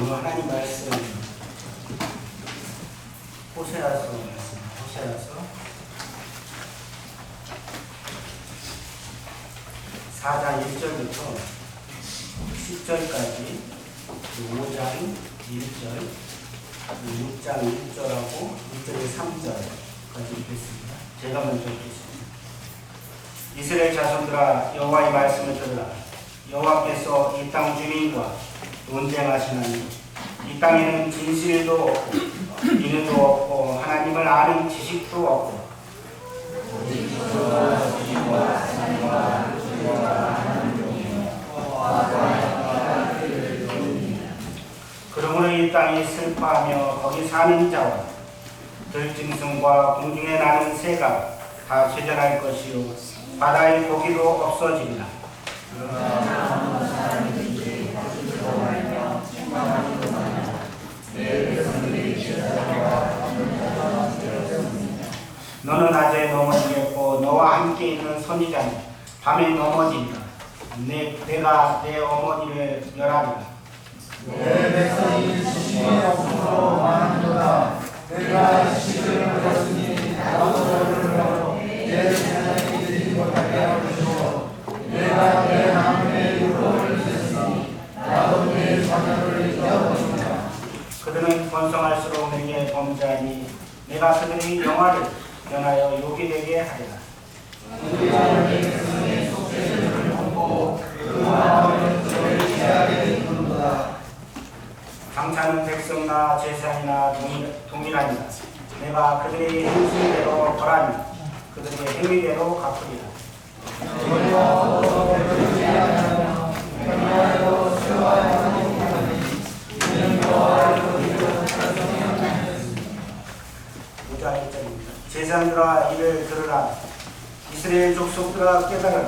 오늘 하나님 말씀 호세아서 말씀, 호세아서 4장 1절부터 10절까지 5장 1절, 6장 1절하고 6절의 3절까지 읽겠습니다. 제가 먼저 읽겠습니다. 이스라엘 자손들아, 여호와의 말씀을 들으라. 여호와께서 이 땅 주민과 논쟁하시나니 이 땅에는 진실도 없고 인의도 없고 하나님을 아는 지식도 없고 그러므로 이 땅이 슬퍼하며 거기 사는 자와 들짐승과 공중에 나는 새가 다 쇠절할 것이요 바다의 고기도 없어지리라. 너는 낮에 넘어지겠고 너와 함께 있는 선지자는 밤에 넘어지리라. 내가 내 어머니를 멸하리라. 내 백성이 지식이 없어서 망하노라. 내가 지식을 얻었으니 나도 너를 얻어 내 세상에 이르지 못하게 하시고 내가 내 마음에 유혹을 줬으니 나도 내 자녀를 잊어버리라. 그들은 번성할수록 내게 범죄하니 내가 그들의 영화를 변하여 욕이 되게 하리라. 우리가 내 백성의 속죄를 보고 그 마음을 그를 피하게 되는도다. 장차는 백성이나 제사이나 동일하니라. 내가 그들의 행실대로 벌하니 그들의 행위대로 갚으리라. 우리가 그를 피하며 평화로 세워야 하니 이는 여호와를 그리고 찬송하였습니다. 5장 1절입니다. 제사장들아 이를 들으라. 이스라엘 족속들아 깨달으라.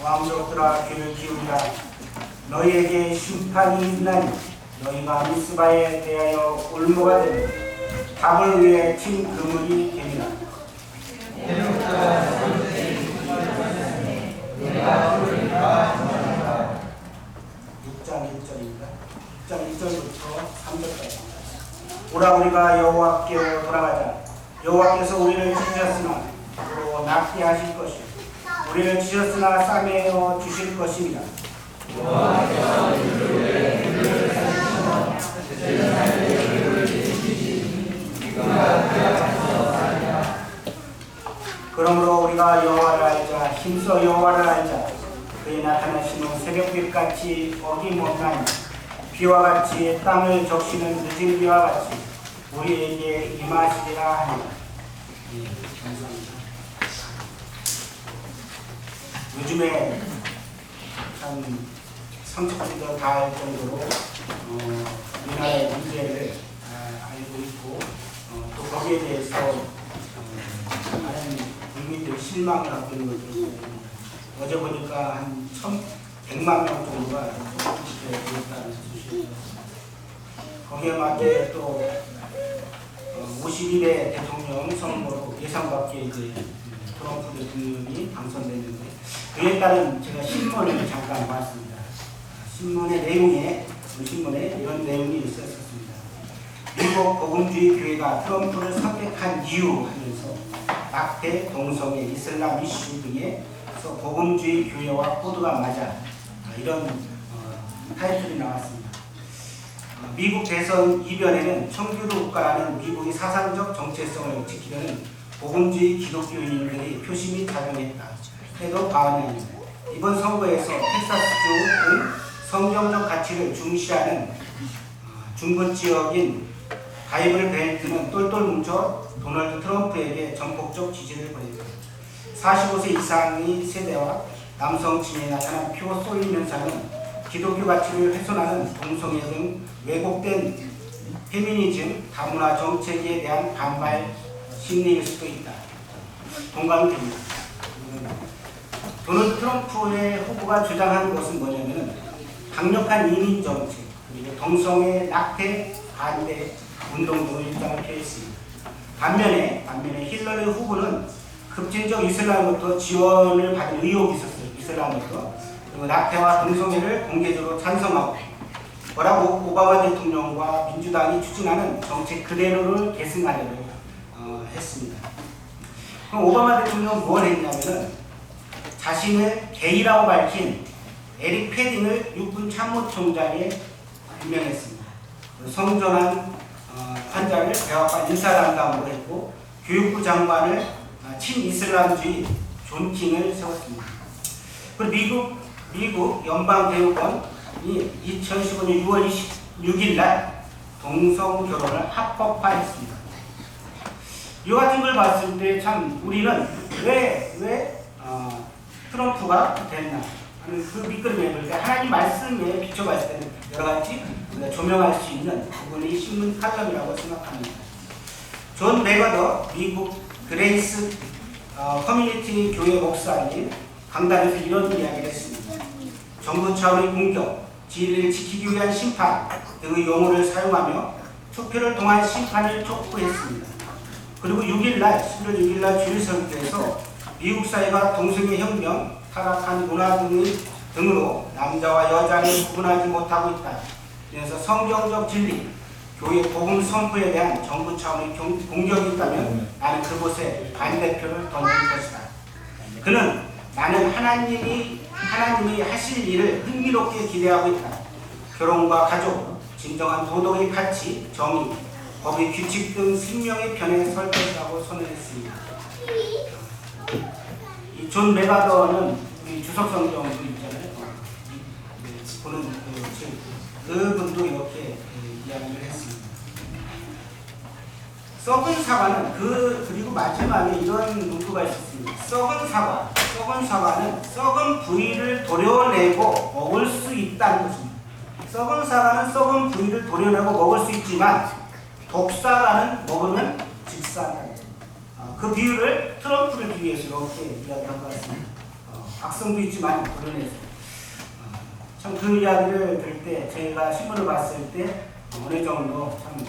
왕족들아 귀를 기울이라. 너희에게 심판이 있나니 너희가 미스바에 대하여 울모가 되며 답을 위해 튄 그물이 되리라. 6장 1절입니다. 6장 1절부터 3절까지. 오라 우리가 여호와께로 돌아가자. 여호와께서 우리를 찢으셨으나 또 낫게 하실 것이요 우리를 찢으셨으나 싸매어 주실 것입니다. 여호와께서 우리를 살리시며 제사장의 지키시니 그가 그야말로 살리라. 그러므로 우리가 여호와를 알자. 힘써 여호와를 알자. 그의 나타나심은 새벽빛같이 어김없나니 비와 같이 땅을 적시는 늦은 비와 같이 우리에게 임하시리라 하니라. 감사합니다. 요즘에 참 성적지도 다할 정도로 우리나라의 문제를 알고 있고 또 거기에 대해서 많은 국민들이 실망을 하고 있는 것을 보입니다. 어제 보니까 한 1,100만 명 정도가 이렇게 되었다는 소식이었습니다. 거기에 맞게 또 51회 대통령 선거로 예상밖에 이제 트럼프 대통령이 당선됐는데 그에 따른 제가 신문을 잠깐 봤습니다. 신문의 내용에 이런 내용이 있었습니다. 미국 복음주의 교회가 트럼프를 선택한 이유 하면서 낙태, 동성애, 이슬람 이슈 등에서 복음주의 교회와 코드가 맞아 이런 타이틀이 나왔습니다. 미국 대선 이변에는 청교도 국가라는 미국의 사상적 정체성을 지키려는 복음주의 기독교인들의 표심이 작용했다 해도 과언이 아닙니다. 이번 선거에서 텍사스주 등 성경적 가치를 중시하는 중부 지역인 바이블 벨트는 똘똘 뭉쳐 도널드 트럼프에게 전폭적 지지를 보냈다. 45세 이상의 세대와 남성 층에 나타난 표 쏠림 현상은 기독교 가치를 훼손하는 동성애 등 왜곡된 페미니즘, 다문화 정책에 대한 반발 심리일 수도 있다. 동감이 됩니다. 도널드 트럼프의 후보가 주장하는 것은 뭐냐면 강력한 이민 정책, 그리고 동성애, 낙태, 반대 운동 등의 입장을 펴했습니다. 반면에 힐러리 후보는 급진적 이슬람부터 지원을 받은 의혹이 있었어요. 이슬람부터. 그리고 낙태와 동성애를 공개적으로 찬성하고 버락 오바마 대통령과 민주당이 추진하는 정책 그대로를 계승하려고 했습니다. 그럼 오바마 대통령은 뭘 했냐면은 자신을 게이라고 밝힌 에릭 패딩을 육군 참모총장에 임명했습니다. 성전환 환자를 백악관 인사담당으로 했고 교육부 장관을 친이슬람주의 존 킹을 세웠습니다. 그리고 미국 연방대법원이 2015년 6월 26일 날 동성 결혼을 합법화했습니다. 이 같은 걸 봤을 때 참 우리는 왜 트럼프가 됐나 하는 그 밑그림에 볼 때 하나님 말씀에 비춰봤을 때는 여러 가지 우리가 조명할 수 있는 부분이 신문 칼럼이라고 생각합니다. 존 메가더 미국 그레이스 커뮤니티 교회 목사님 강단에서 이런 이야기를 했습니다. 정부 차원의 공격, 진리를 지키기 위한 심판 등의 용어를 사용하며 투표를 통한 심판을 촉구했습니다. 그리고 6일날 11월 6일날 주일설교에서 미국 사회가 동성애 혁명, 타락한 문화 등으로 남자와 여자를 구분하지 못하고 있다. 그래서 성경적 진리, 교회 복음 선포에 대한 정부 차원의 공격이 있다면 나는 그곳에 반대표를 던질 것이다. 그는 나는 하나님이 하실 일을 흥미롭게 기대하고 있다. 결혼과 가족, 진정한 도덕의 가치, 정의, 법의 규칙 등 생명의 편에 설 것이라고 선언했습니다. 이 존 메가더는 우리 주석성경 있잖아요. 보는 그분도 이렇게 이야기를 했습니다. 썩은 사과는 그리고 마지막에 이런 문구가 있었습니다. 썩은 사과는 썩은 부위를 도려내고 먹을 수 있다는 것입니다. 썩은 사과는 썩은 부위를 도려내고 먹을 수 있지만 독사과는 먹으면 직사다. 그 비유를 트럼프를 비유해서 이렇게 이야기한 것 같습니다. 악성도 있지만 도려내서 참 그 이야기를 들을 때 제가 신문을 봤을 때 어느 정도 참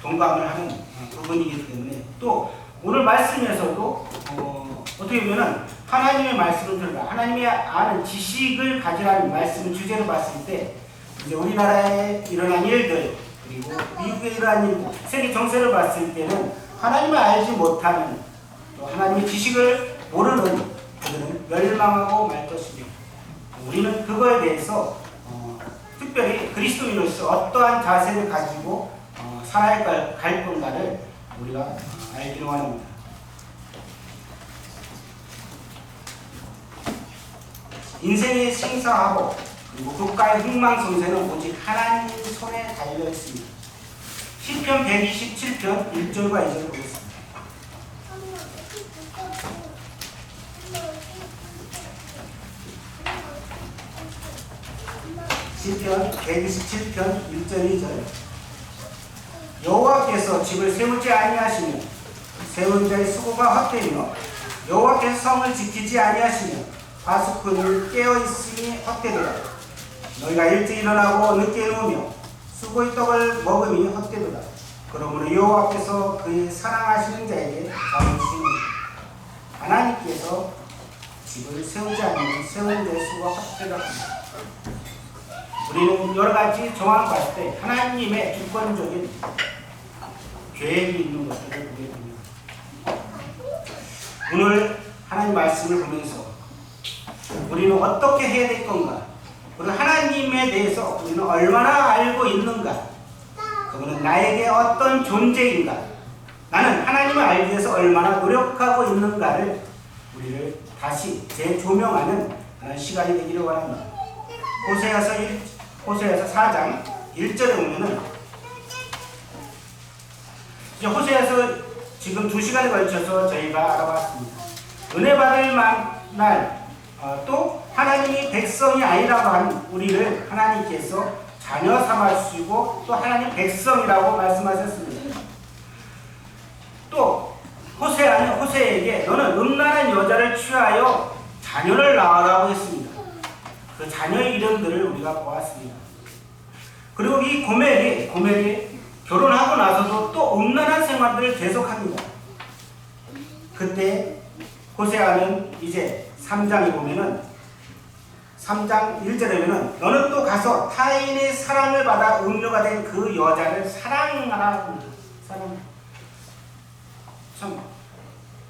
동감을 하는 부분이기 때문에 또 오늘 말씀에서도 어떻게 보면은 하나님의 말씀을 들으라 하나님의 아는 지식을 가지라는 말씀을 주제로 봤을 때 이제 우리나라에 일어난 일들 그리고 미국에 일어난 일들 세계 정세를 봤을 때는 하나님을 알지 못하는 또 하나님의 지식을 모르는 그들은 멸망하고 말 것이며 우리는 그거에 대해서 특별히 그리스도인으로서 어떠한 자세를 가지고 살아갈 건가를 우리가 알기로 합니다. 인생의 생사하고 그리고 국가의 흥망성쇠는 오직 하나님 손에 달려 있습니다. 시편 127편 1절과 2절 보겠습니다. 시편 127편 1절 2절 여호와께서 집을 세우지 아니하시며 세운 자의 수고가 헛되며 여호와께서 성을 지키지 아니하시며 파수꾼이 깨어있음이 헛되도다. 너희가 일찍 일어나고 늦게 누우며 수고의 떡을 먹음이 헛되도다. 그러므로 여호와께서 그의 사랑하시는 자에게 잠을 주시느니라. 하나님께서 집을 세우지 않으면 세운 자의 수고가 헛되도다. 우리는 여러 가지 정황을 봤을 때 하나님의 주권적인 계획이 있는 것들을 보게 됩니다. 오늘 하나님 말씀을 보면서 우리는 어떻게 해야 될 건가? 그리고 하나님에 대해서 우리는 얼마나 알고 있는가? 그분은 나에게 어떤 존재인가? 나는 하나님을 알기 위해서 얼마나 노력하고 있는가를 우리를 다시 재조명하는 시간이 되기를 원합니다. 호세아서 4장 1절에 보면은 이제 호세아서 지금 2시간에 걸쳐서 저희가 알아봤습니다. 은혜 받을 만날 또 하나님이 백성이 아니라고 하는 우리를 하나님께서 자녀 삼으시고 또 하나님 백성이라고 말씀하셨습니다. 또 호세에게 너는 음란한 여자를 취하여 자녀를 낳으라고 했습니다. 그 자녀의 이름들을 우리가 보았습니다. 그리고 이 고멜이 결혼하고 나서도 또 음란한 생활들을 계속합니다. 그때 호세아는 이제 3장에 보면은 3장 1절에 보면은 너는 또 가서 타인의 사랑을 받아 음료가 된 그 여자를 사랑하라 합니다. 사랑. 참,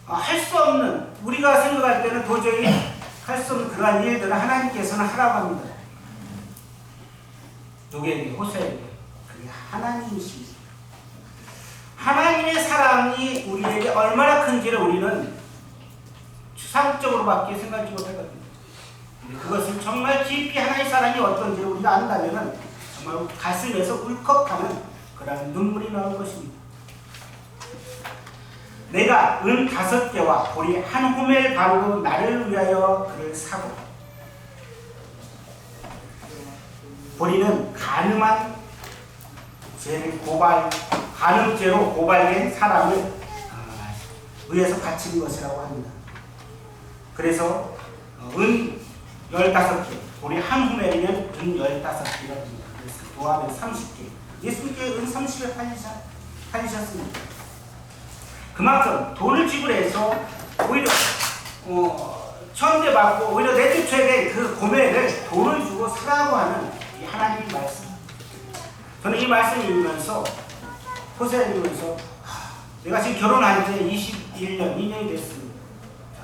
할 수 없는, 우리가 생각할 때는 도저히 할 수 없는 그러한 일들을 하나님께서는 하라고 합니다. 누구에게? 호세에게. 그게 하나님이십니다. 하나님의 사랑이 우리에게 얼마나 큰지를 우리는 추상적으로밖에 생각하지 못하거든요. 그것을 정말 깊이 하나님의 사랑이 어떤지를 우리가 안다면 정말 가슴에서 울컥하는 그런 눈물이 나올 것입니다. 내가 은 5개와 보리 1호멜 반으로 나를 위하여 그를 사고, 보리는 간음한 죄를 간음죄로 고발된 사람을 의해서 바친 것이라고 합니다. 그래서 은 15개, 보리 1호멜이면 은 15개라고 합니다. 그래서 도합은 30개. 예수님께 은 30개 팔리셨습니다. 그만큼 돈을 지불해서 오히려 천대받고 오히려 내주처에 그 고매를 돈을 주고 사라고 하는 이 하나님의 말씀. 저는 이 말씀을 읽으면서 호세를 읽으면서 내가 지금 결혼한 지 21년, 2년이 됐습니다.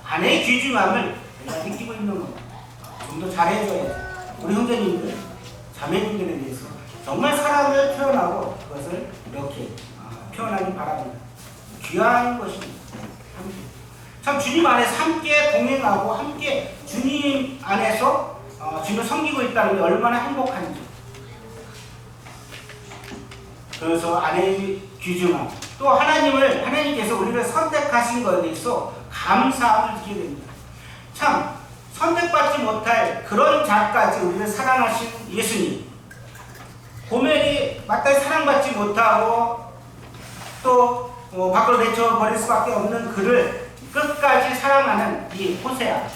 아내의 귀중함을 내가 느끼고 있는 겁니다. 좀 더 잘해줘야지. 우리 형제님들, 자매님들에 대해서 정말 사랑을 표현하고 그것을 이렇게 표현하기 바랍니다. 귀한 것입니다. 참 주님 안에서 함께 동행하고 함께 주님 안에서 주님을 섬기고 있다는 게 얼마나 행복한지. 그래서 아내의 귀중함, 또 하나님께서 우리를 선택하신 것에 대해서 감사함을 느끼게 됩니다. 참 선택받지 못할 그런 자까지 우리를 사랑하신 예수님, 고멜이 마땅히 사랑받지 못하고 또 밖으로 내쳐버릴 수밖에 없는 그를 끝까지 사랑하는 이 호세아,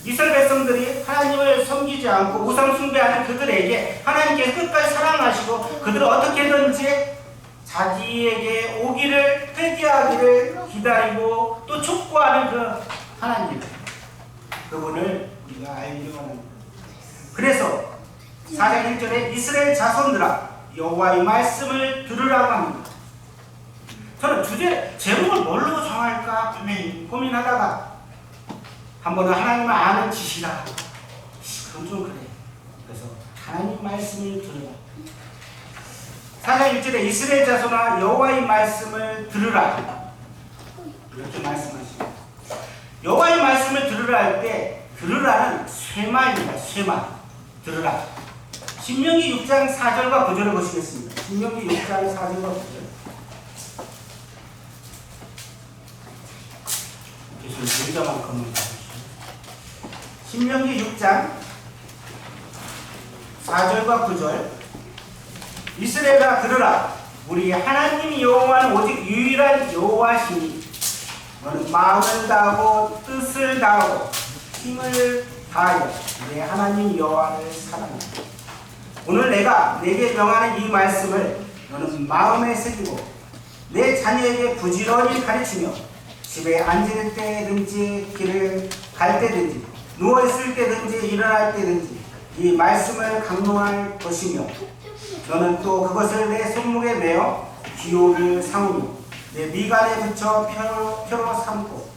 이스라엘 백성들이 하나님을 섬기지 않고 우상 숭배하는 그들에게 하나님께서 끝까지 사랑하시고 그들을 어떻게든지 자기에게 오기를, 회개하기를 기다리고 또 촉구하는 그 하나님, 그분을 우리가 알려고 합니다. 그래서 4장 1절에 이스라엘 자손들아 여호와의 말씀을 들으라고 합니다. 저는 제목을 뭘로 정할까 고민하다가 한 번은 하나님을 아는 지시라. 그건 좀 그래. 그래서 하나님 말씀을 들으라. 4장 1절에 이스라엘 자손아 여호와의 말씀을 들으라. 이렇게 말씀하십니다. 여호와의 말씀을 들으라 할 때 들으라는 쇠마입니다. 쇠마. 들으라. 신명기 6장 4절과 9절을 보시겠습니다. 신명기 6장 4절과 9절. 여기다만큼은 신명기 6장 4절과 9절. 이스라엘아 들으라. 우리 하나님 여호와는 오직 유일한 여호와시니 너는 마음을 다하고 뜻을 다하고 힘을 다하여 내 하나님 여호와를 사랑하라. 오늘 내가 내게 명하는 이 말씀을 너는 마음에 새기고 내 자녀에게 부지런히 가르치며 집에 앉을 때든지 길을 갈 때든지 누워있을 때든지 일어날 때든지 이 말씀을 강론할 것이며 너는 또 그것을 내 손목에 매어 기호를 삼으며 내 미간에 붙여 표로 삼고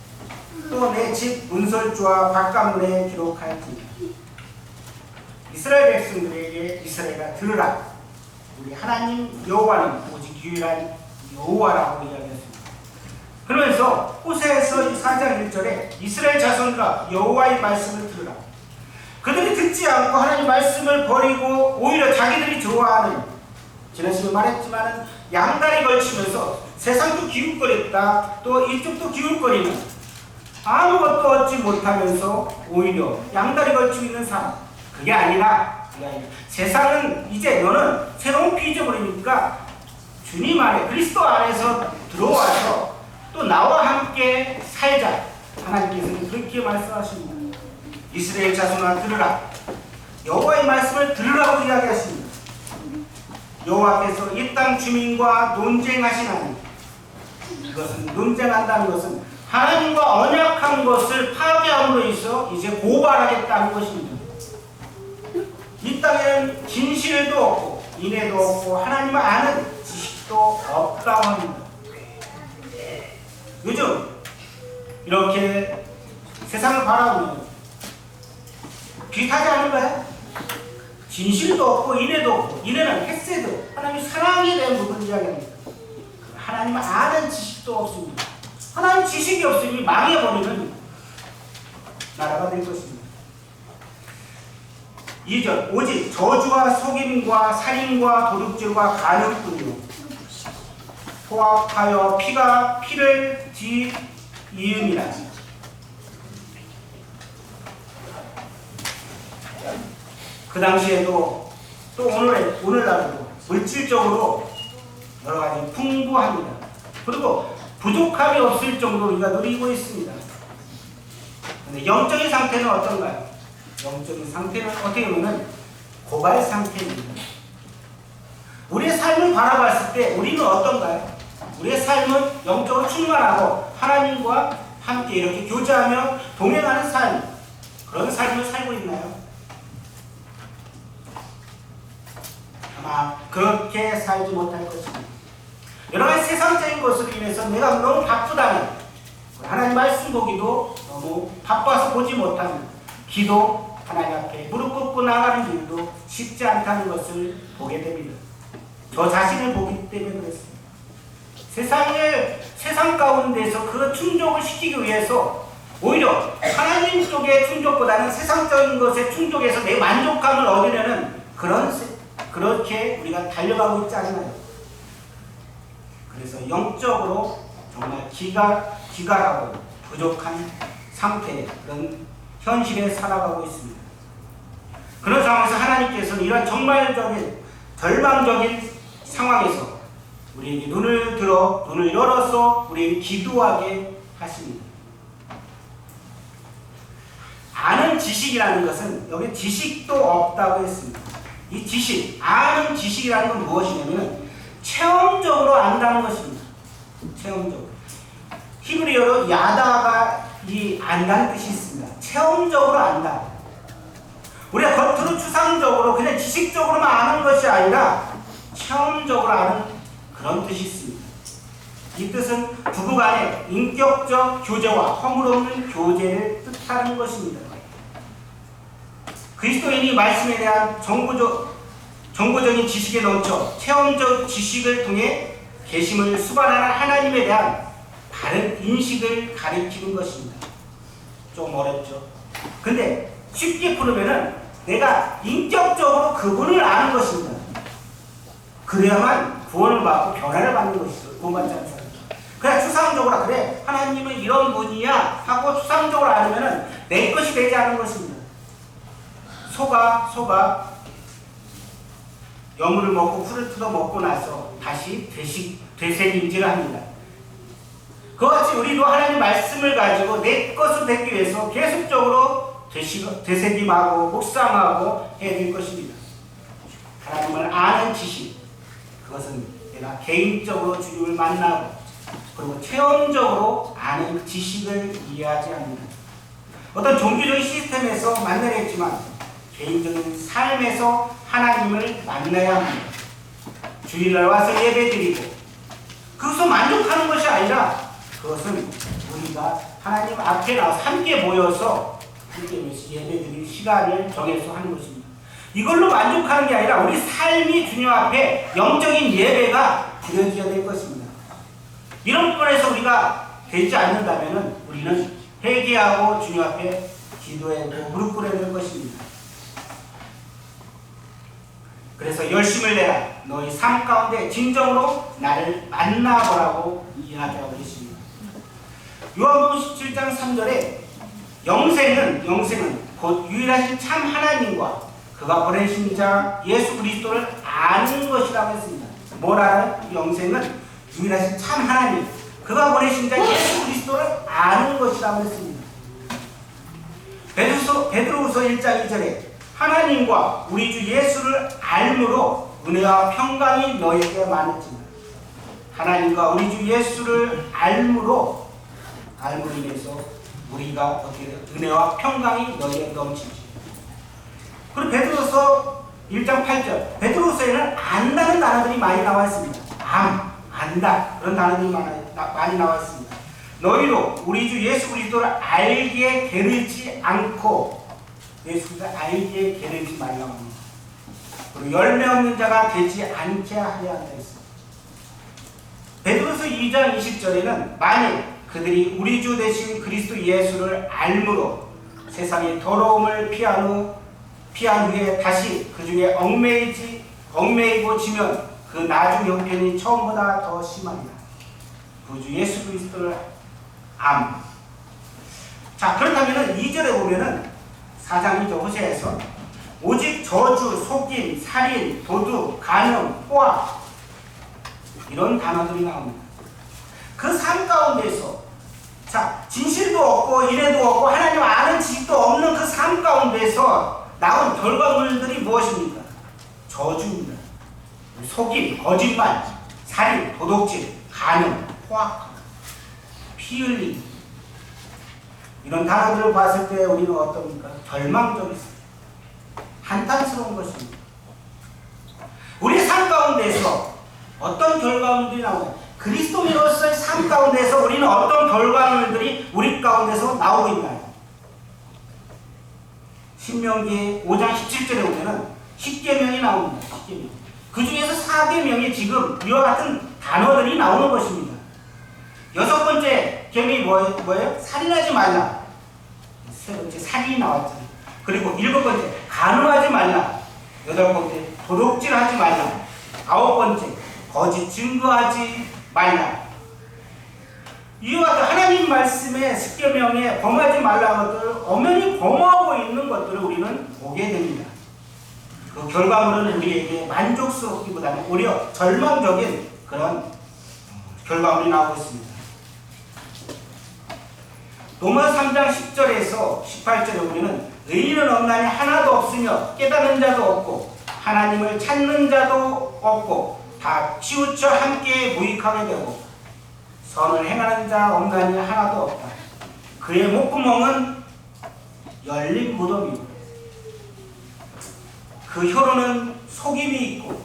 또 내 집 문설주와 바깥문에 기록할지. 이스라엘 백성들에게 이스라엘아 들으라. 우리 하나님 여호와는 오직 유일한 여호와라고 이야기했습니다. 그러면서 호세아서 4장 1절에 이스라엘 자손들아 여호와의 말씀을 들으라. 그들이 듣지 않고 하나님 말씀을 버리고 오히려 자기들이 좋아하는, 지난 시간에 말했지만 양다리 걸치면서 세상도 기웃거렸다 또 이쪽도 기웃거리는 아무것도 얻지 못하면서 오히려 양다리 걸치고 있는 사람, 그게 아니라 세상은 이제 너는 새로운 피조물이니까 주님 안에 그리스도 안에서 들어와서 또 나와 함께 살자. 하나님께서는 그렇게 말씀하십니다. 이스라엘 자손아 들으라. 여호와의 말씀을 들으라고 이야기하십니다. 여호와께서 이 땅 주민과 논쟁하시나니, 이것은 논쟁한다는 것은 하나님과 언약한 것을 파괴함으로 해서 이제 고발하겠다는 것입니다. 이 땅에는 진실도 없고 인애도 없고 하나님을 아는 지식도 없다고 합니다. 요즘 이렇게 세상을 바라보면 비슷하지 않은가요? 진실도 없고 인애도 없고, 인애는 헤세드, 하나님의 사랑에 대한 부분을 이야기합니다. 하나님을 아는 지식도 없습니다. 하나님 지식이 없으니 망해버리는 나라가 될 것입니다. 2절, 오직 저주와 속임과 살인과 도둑질과 간음뿐이요 포악하여 피가 피를 뒤이음이라. 그 당시에도 또 오늘날도 물질적으로 여러 가지 풍부합니다. 그리고 부족함이 없을 정도로 우리가 누리고 있습니다. 근데 영적인 상태는 어떤가요? 영적인 상태는 어떻게 보면 고갈 상태입니다. 우리의 삶을 바라봤을 때 우리는 어떤가요? 우리의 삶은 영적으로 충만하고 하나님과 함께 이렇게 교제하며 동행하는 삶, 그런 삶을 살고 있나요? 아마 그렇게 살지 못할 것입니다. 여러 가지 세상적인 것으로 인해서 내가 너무 바쁘다면, 하나님 말씀 보기도 너무 바빠서 보지 못하면, 기도 하나님 앞에 무릎 꿇고 나가는 일도 쉽지 않다는 것을 보게 됩니다. 저 자신을 보기 때문에 그렇습니다. 세상 가운데서 그 충족을 시키기 위해서 오히려 하나님 쪽의 충족보다는 세상적인 것의 충족에서 내 만족감을 얻으려는 그렇게 우리가 달려가고 있지 않나요? 그래서 영적으로 정말 기갈하고 부족한 상태의 그런 현실에 살아가고 있습니다. 그런 상황에서 하나님께서는 이런 절망적인 상황에서 우리에게 눈을 열어서 우리에게 기도하게 하십니다. 아는 지식이라는 것은 여기 지식도 없다고 했습니다. 이 지식, 아는 지식이라는 건 무엇이냐면 체험적으로 안다는 것입니다. 체험적으로. 히브리어로 야다가 이 안다는 뜻이 있습니다. 체험적으로 안다. 우리가 겉으로 추상적으로 그냥 지식적으로만 아는 것이 아니라 체험적으로 아는 그런 뜻이 있습니다. 이 뜻은 부부간의 인격적 교제와 허물없는 교제를 뜻하는 것입니다. 그리스도인이 말씀에 대한 정보적인 지식에 넘쳐 체험적 지식을 통해 계심을 수반하는 하나님에 대한 바른 인식을 가리키는 것입니다. 좀 어렵죠? 근데 쉽게 풀으면은 내가 인격적으로 그분을 아는 것입니다. 그래야만 구원을 받고 변화를 받는 것이죠. 구원받지 않는 사람. 그냥 추상적으로 그래 하나님은 이런 분이야 하고 추상적으로 알면은 내 것이 되지 않은 것입니다. 소가 여물을 먹고 풀을 뜯어 먹고 나서 다시 되새김질을 합니다. 그것같이 우리도 하나님 말씀을 가지고 내 것을 되기 위해서 계속적으로 되새김하고 묵상하고 해야 될 것입니다. 하나님을 아는 지식, 그것은 내가 개인적으로 주님을 만나고 그리고 체험적으로 아는 지식을 이해하지 않는다. 어떤 종교적인 시스템에서 만나야 했지만 개인적인 삶에서 하나님을 만나야 합니다. 주일날 와서 예배드리고 그것을 만족하는 것이 아니라 그것은 우리가 하나님 앞에 나와서 함께 모여서 예배드릴 시간을 정해서 하는 것입니다. 이걸로 만족하는 게 아니라 우리 삶이 주님 앞에 영적인 예배가 드려져야 될 것입니다. 이런 부분에서 우리가 되지 않는다면 우리는 회개하고 주님 앞에 기도하고 무릎 꿇어야 될 것입니다. 그래서 열심을 내라. 너희 삶 가운데 진정으로 나를 만나보라고 이야기하고 있습니다. 요한복음 17장 3절에 영생은 곧 유일하신 참 하나님과 그가 보내신 자 예수 그리스도를 아는 것이라고 했습니다. 뭐라는 영생은 유일하신 참 하나님, 그가 보내신 자 예수 그리스도를 아는 것이라고 했습니다. 베드로후서 1장 2절에 하나님과 우리 주 예수를 알므로 은혜와 평강이 너에게 많을지니. 하나님과 우리 주 예수를 알므로 인해서 우리가 어떻게 은혜와 평강이 너에게 넘치지. 그리고 베드로서 1장 8절 베드로서에는 안다는 단어들이 많이 나와 있습니다. 안다 그런 단어들이 많이 나와 있습니다. 너희도 우리 주 예수 그리스도를 알기에 게으르지 않고 예수를 알기에 게으르지 말라고 합니다. 그리고 열매 없는 자가 되지 않게 하여야 한다 했습니다. 베드로서 2장 20절에는 만일 그들이 우리 주 되신 그리스도 예수를 알므로 세상의 더러움을 피한 후에 다시 그 중에 얽매이고 지면 그 나중 형편이 처음보다 더 심합니다. 구주 예수 그리스도를 자, 그렇다면 2절에 보면은 4장 2절 호세아에서 오직 저주, 속임, 살인, 도둑, 간음, 포악 이런 단어들이 나옵니다. 그 삶 가운데서 자, 진실도 없고 이래도 없고 하나님 아는 지식도 없는 그 삶 가운데서 나온 결과물들이 무엇입니까? 저주입니다. 속임, 거짓말, 살인, 도둑질, 간음, 포악, 피 흘림 이런 단어들을 봤을 때 우리는 어떻습니까? 절망적이습니다. 한탄스러운 것입니다. 우리 삶 가운데서 어떤 결과물들이 나오나요? 그리스도인으로서의 삶 가운데서 우리는 어떤 결과물들이 우리 가운데서 나오고 있나요? 신명기 5장 17절에 보면은 10계명이 나옵니다. 10계명. 그 중에서 4계명이 지금 이와 같은 단어들이 나오는 것입니다. 6번째 계명이 뭐예요? 살인하지 말라. 3번째 살인이 나왔잖아요. 그리고 7번째 간음하지 말라. 8번째 도둑질하지 말라. 9번째 거짓 증거하지 말라. 이와 같은 하나님 말씀의 10계명에 범하지 말라는 것들을 엄연히 범하고 있는 것들을 우리는 보게 됩니다. 그 결과물은 우리에게 만족스럽기보다는 오히려 절망적인 그런 결과물이 나오고 있습니다. 로마 3장 10절에서 18절에 우리는 의인은 없나니 하나도 없으며 깨닫는 자도 없고 하나님을 찾는 자도 없고 다 치우쳐 함께 무익하게 되고 선을 행하는 자 없나니 하나도 없다. 그의 목구멍은 열린 무덤이고 그 혀로는 속임이 있고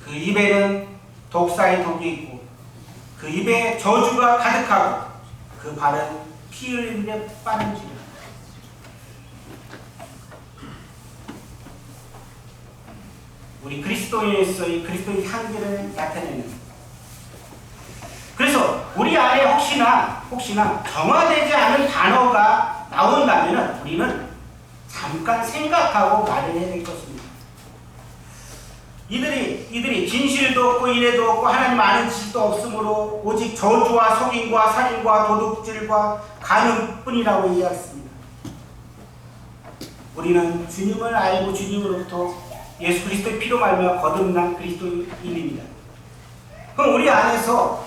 그 입에는 독사의 독이 있고 그 입에 저주가 가득하고 그 발은 피 흘리는데 빠른지라. 우리 그리스도인으로서의 그리스도의 향기를 나타내는. 그래서 우리 안에 혹시나 정화되지 않은 단어가 나온다면 우리는 잠깐 생각하고 마련해야 될 것입니다. 이들이 진실도 없고 이래도 없고 하나님 아는 지식도 없으므로 오직 저주와 속임과 살인과 도둑질과 간음뿐이라고 이야기했습니다. 우리는 주님을 알고 주님으로부터 예수 그리스도의 피로 말미암아 거듭난 그리스도인입니다. 그럼 우리 안에서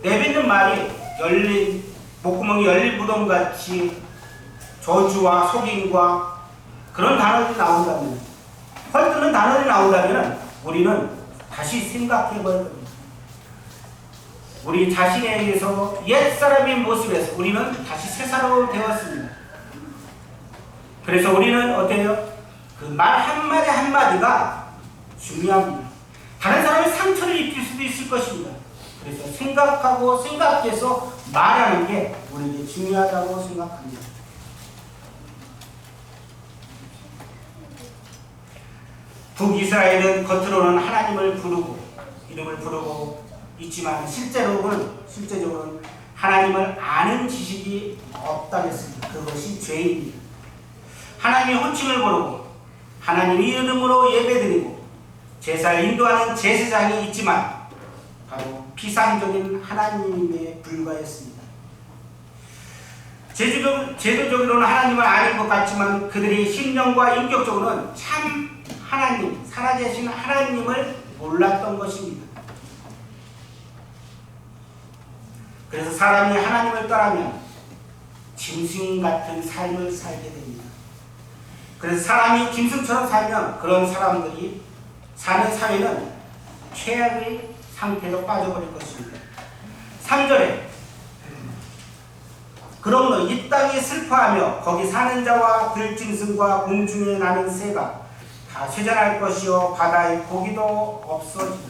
내뱉는 말이 목구멍이 열린 무덤같이 저주와 속임과 그런 단어들이 나온다면, 헐뜯는 단어들이 나온다면 우리는 다시 생각해 볼 겁니다. 우리 자신에게서 옛사람의 모습에서 우리는 다시 새 사람으로 되었습니다. 그래서 우리는 어때요? 그 말 한마디 한마디가 중요합니다. 다른 사람의 상처를 입힐 수도 있을 것입니다. 그래서 생각해서 말하는 게 우리에게 중요하다고 생각합니다. 북이스라엘은 겉으로는 하나님을 이름을 부르고 있지만 실제적으로는 하나님을 아는 지식이 없다랬습니다. 그것이 죄입니다. 하나님의 호칭을 부르고 하나님의 이름으로 예배드리고 제사를 인도하는 제사장이 있지만 바로 피상적인 하나님에 불과했습니다. 제도적으로는 하나님을 아는 것 같지만 그들이 심령과 인격적으로는 참 하나님, 살아계신 하나님을 몰랐던 것입니다. 그래서 사람이 하나님을 떠나면 짐승 같은 삶을 살게 됩니다. 그래서 사람이 짐승처럼 살면 그런 사람들이 사는 사회는 최악의 상태로 빠져버릴 것입니다. 3절에 그러므로 이 땅이 슬퍼하며 거기 사는 자와 들짐승과 공중에 나는 새가 다 다 쇠잔할 것이요 바다의 고기도 없어지리라.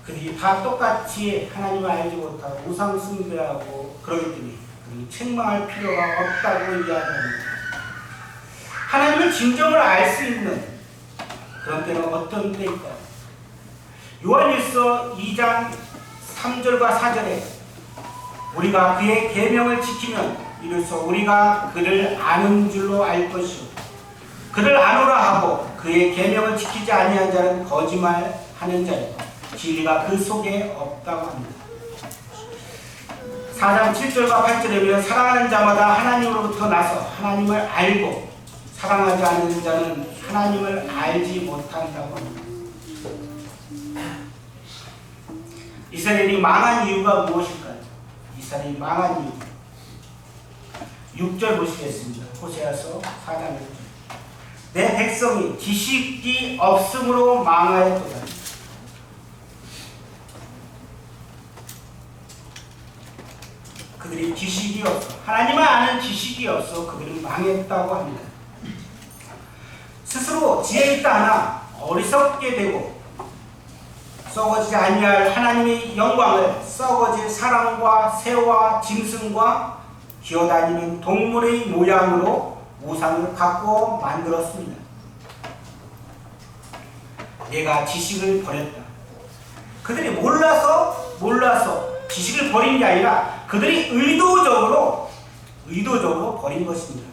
그들이 다 똑같이 하나님을 알지 못하고 우상 숭배하고 그러기 때문에 그들이 책망할 필요가 없다고 이야기합니다. 하나님을 진정으로 알 수 있는 그런 때는 어떤 때일까요? 요한일서 2장 3절과 4절에 우리가 그의 계명을 지키면 이로써 우리가 그를 아는 줄로 알 것이요 그를 아노라 하고 그의 계명을 지키지 아니한 자는 거짓말하는 자이고 진리가 그 속에 없다고 합니다. 4장 7절과 8절에 보면 사랑하는 자마다 하나님으로부터 나서 하나님을 알고 사랑하지 않는 자는 하나님을 알지 못한다고 합니다. 이스라엘이 망한 이유가 무엇일까요? 이스라엘이 망한 이유 6절 보시겠습니다. 호세아서 4장 6절 내 백성이 지식이 없음으로 망하였도다. 그들이 지식이 없어 하나님을 아는 지식이 없어 그들은 망했다고 합니다. 스스로 지혜 있다 하나 어리석게 되고 썩어지지 아니할 하나님의 영광을 썩어질 사람과 새와 짐승과 기어다니는 동물의 모양으로 우상을 갖고 만들었습니다. 내가 지식을 버렸다. 그들이 몰라서 지식을 버린 게 아니라 그들이 의도적으로 버린 것입니다.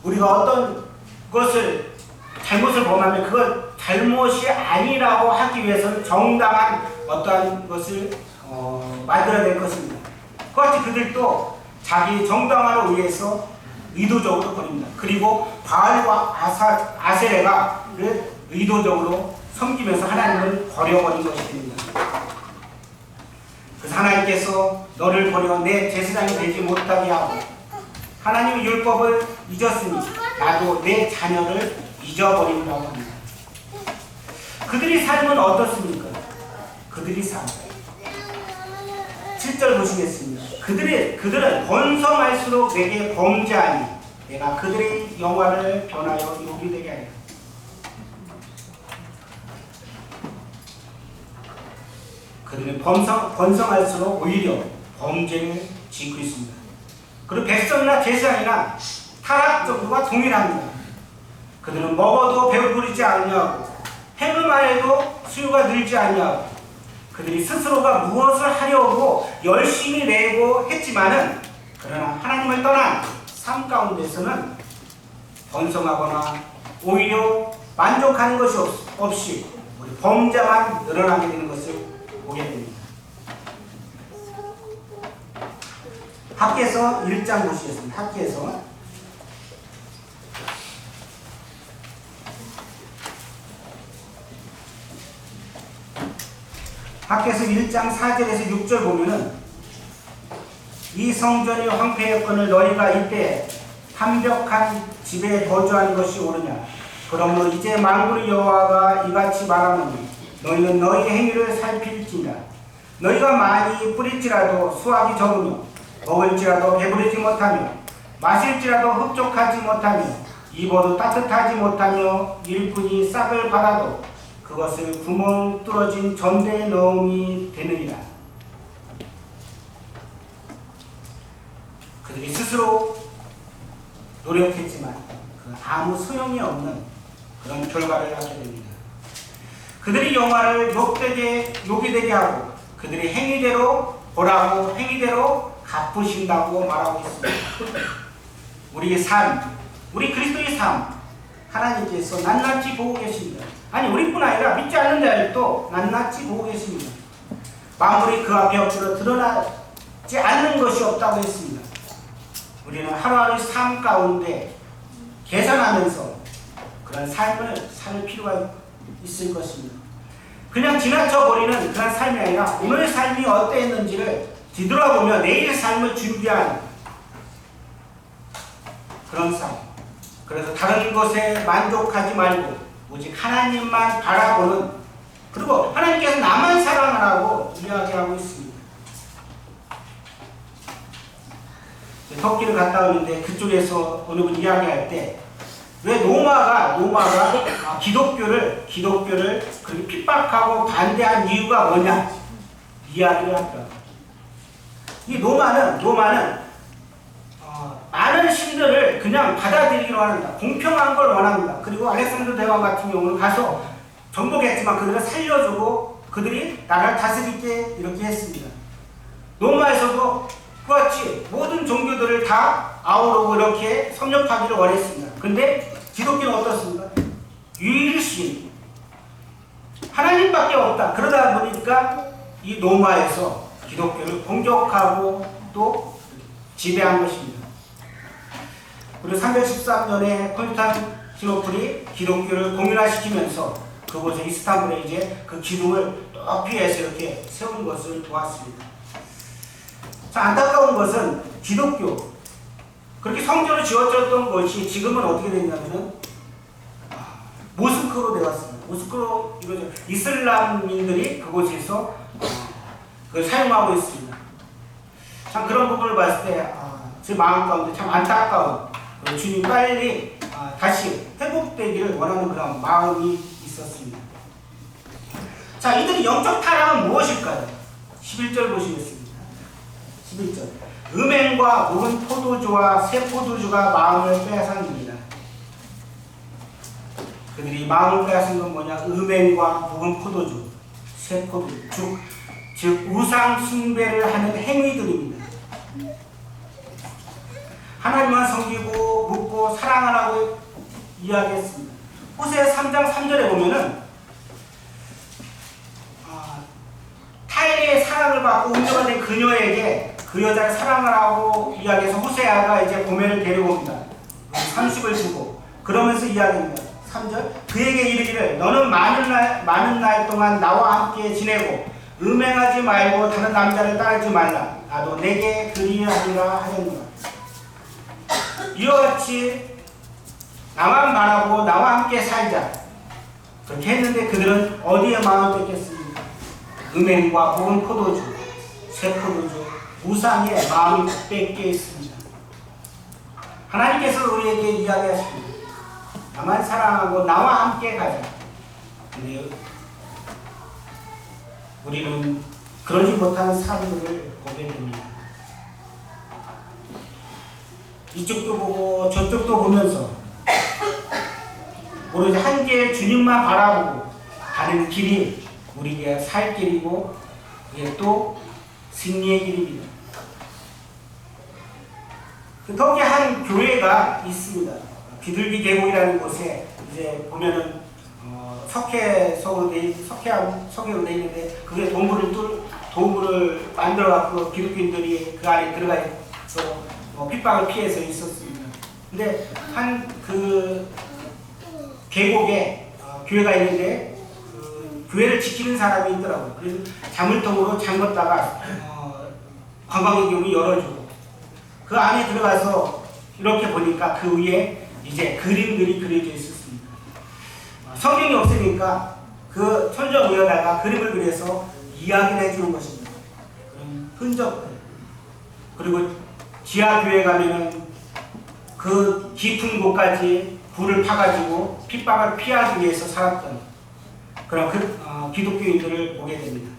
우리가 어떤 것을 잘못을 범하면 그걸 잘못이 아니라고 하기 위해서는 정당한 어떠한 것을 만들어야 될 것입니다. 그같이 그들도 자기 정당화를 위해서 의도적으로 버립니다. 그리고 바알과 아세레가를 의도적으로 섬기면서 하나님을 버려버린 것이 됩니다. 그래서 하나님께서 너를 버려 내 제사장이 되지 못하게 하고 하나님의 율법을 잊었으니 나도 내 자녀를 잊어버린다고 합니다. 그들의 삶은 어떻습니까? 그들의 삶 7절 보시겠습니다. 그들은 번성할수록 내게 범죄하니 내가 그들의 영화를 변하여 욕이 되게 하리라. 그들은 번성할수록 오히려 범죄를 짓고 있습니다. 그리고 백성이나 제사장이나 타락 정도가 동일합니다. 그들은 먹어도 배부르지 아니하고 행을만 해도 수요가 늘지 아니하고 그들이 스스로가 무엇을 하려고 열심히 내고 했지만은 그러나 하나님을 떠난 삶 가운데서는 번성하거나 오히려 만족하는 것이 없이 우리 범죄만 늘어나게 되는 것을 보게 됩니다. 학개서 1장 보시겠습니다. 학개서 1장 4절에서 6절 보면은 이 성전이 황폐했거늘 너희가 이때 완벽한 집에 거주하는 것이 옳으냐. 그러므로 이제 만군의 여호와가 이같이 말하노니 너희는 너희 행위를 살필지니라. 너희가 많이 뿌릴지라도 수확이 적으며 먹을지라도 배부르지 못하며 마실지라도 흡족하지 못하며 입어도 따뜻하지 못하며 일꾼이 싹을 받아도 그것을 구멍 뚫어진 전대에 넣음이 되느니라. 그들이 스스로 노력했지만 아무 소용이 없는 그런 결과를 하게 됩니다. 그들이 영화를 욕이 되게 하고 그들이 행위대로 보라고 행위대로 갚으신다고 말하고 있습니다. 우리의 삶, 우리 그리스도의 삶 하나님께서 낱낱이 보고 계십니다. 아니 우리뿐 아니라 믿지 않는 자들도 낱낱이 보고 계십니다. 만물이 그 앞에 엎드려 드러나지 않는 것이 없다고 했습니다. 우리는 하루하루 삶 가운데 계산하면서 그런 삶을 살 필요가 있을 것입니다. 그냥 지나쳐버리는 그런 삶이 아니라 오늘의 삶이 어떠했는지를 뒤돌아보며 내일의 삶을 준비하는 그런 삶. 그래서 다른 것에 만족하지 말고 오직 하나님만 바라보는, 그리고 하나님께서 나만 사랑하라고 이야기하고 있습니다. 터키를 갔다 오는데 그쪽에서 어느 분 이야기할 때 왜 로마가 기독교를 그렇게 핍박하고 반대한 이유가 뭐냐 이야기를 하더라고요. 이 로마는 많은 신들을 그냥 받아들이기로 합니다. 공평한 걸 원합니다. 그리고 알렉산더 대왕 같은 경우는 가서 정복했지만 그들을 살려주고 그들이 나라를 다스리게 이렇게 했습니다. 로마에서도 그같이 모든 종교들을 다 아우르고 이렇게 섭렵하기를 원했습니다. 근데 기독교는 어떻습니까? 유일신 하나님밖에 없다. 그러다 보니까 이 로마에서 기독교를 공격하고 또 지배한 것입니다. 그리고 313년에 콘스탄티노플이 기독교를 공인화시키면서 그곳에 이스탄불에 이제 그 기둥을 높이 해서 이렇게 세운 것을 보았습니다. 자, 안타까운 것은 기독교 그렇게 성전을 지어졌던 것이 지금은 어떻게 됐냐면은 모스크로 되었습니다. 모스크로 이거죠. 이슬람인들이 그곳에서 그걸 사용하고 있습니다. 참 그런 부분을 봤을 때 제 마음 가운데 참 안타까운 주님 빨리 다시 회복되기를 원하는 그런 마음이 있었습니다. 자, 이들의 영적 타락은 무엇일까요? 11절 보시겠습니다. 11절. 음행과 묵은 포도주와 새 포도주가 마음을 빼앗았습니다. 그들이 마음을 빼앗은 건 뭐냐? 음행과 묵은 포도주, 새 포도주, 즉 우상 숭배를 하는 행위들입니다. 하나님만 섬기고 묻고 사랑하라고 이야기했습니다. 호세 3장 3절에 보면은 타인의 사랑을 받고 운명화 된 그녀에게 그 여자를 사랑하라고 이야기해서 호세아가 이제 고멜을 데려옵니다. 30을 주고 그러면서 이야기합니다. 3절 그에게 이르기를 너는 많은 날 동안 나와 함께 지내고 음행하지 말고 다른 남자를 따르지 말라. 나도 내게 그리하리라 하였노라. 이와 같이 나만 바라고 나와 함께 살자 그렇게 했는데 그들은 어디에 마음을 뺏겼습니까? 음행과 묵은 포도주, 새 포도주, 우상에 마음이 뺏겨 있습니다. 하나님께서 우리에게 이야기하십니다. 나만 사랑하고 나와 함께 가자. 근데 우리는 그러지 못하는 사람들을 보게 됩니다. 이쪽도 보고 저쪽도 보면서 오로지 한계의 주님만 바라보고 가는 길이 우리에게 살 길이고 그게 또 승리의 길입니다. 거기에 한 교회가 있습니다. 비둘기 계곡이라는 곳에 이제 보면은 석회로 돼 있는데 그게 도구를 만들어 갖고 기독교인들이 그 안에 들어가 있어 핍박을 피해서 있었습니다. 근데 한 그 계곡에 교회가 있는데 그 교회를 지키는 사람이 있더라고요. 그래서 자물통으로 잠궜다가 관광객이 오면 열어주고 그 안에 들어가서 이렇게 보니까 그 위에 이제 그림들이 그려져 있었습니다. 성경이 없으니까 그 천정 위에다가 그림을 그려서 이야기를 해주는 것입니다. 그런 흔적들. 그리고 지하 교회 가면은 그 깊은 곳까지 굴을 파가지고 핍박을 피하기 위해서 살았던 그런 기독교인들을 보게 됩니다.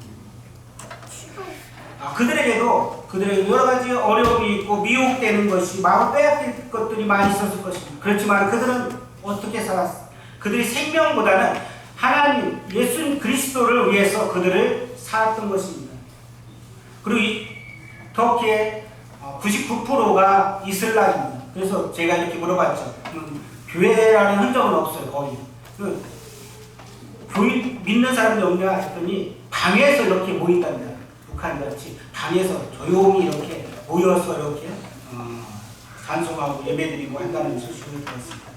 그들에게도 여러 가지 어려움이 있고 미혹되는 것이 마음 빼앗길 것들이 많이 있었을 것입니다. 그렇지만 그들은 어떻게 살았습니까? 그들이 생명보다는 하나님, 예수 그리스도를 위해서 그들을 살았던 것입니다. 그리고 터키의 99%가 이슬람입니다. 그래서 제가 이렇게 물어봤죠. 교회라는 흔적은 없어요, 거의. 교회 믿는 사람들이 없냐 했더니 방에서 이렇게 모인답니다. 북한같이 방에서 조용히 이렇게 모여서 이렇게 찬송하고 예배드리고 한다는 소식을 들었습니다.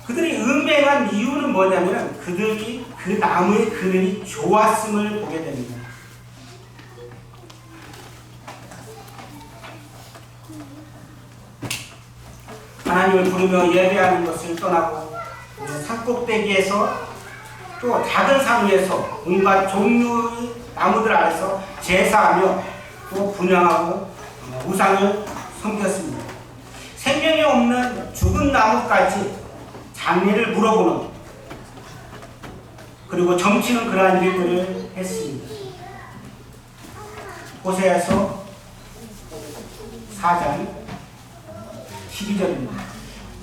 그들이 음행한 이유는 뭐냐면 그들이 그 나무의 그늘이 좋았음을 보게 됩니다. 하나님을 부르며 예배하는 것을 떠나고 산꼭대기에서 또 작은 산 위에서 온갖 종류의 나무들 아래서 제사하며 또 분양하고 우상을 섬겼습니다. 생명이 없는 죽은 나무까지 장례를 물어보는, 그리고 점치는 그러한 일들을 했습니다. 호세아서 4장 12절입니다.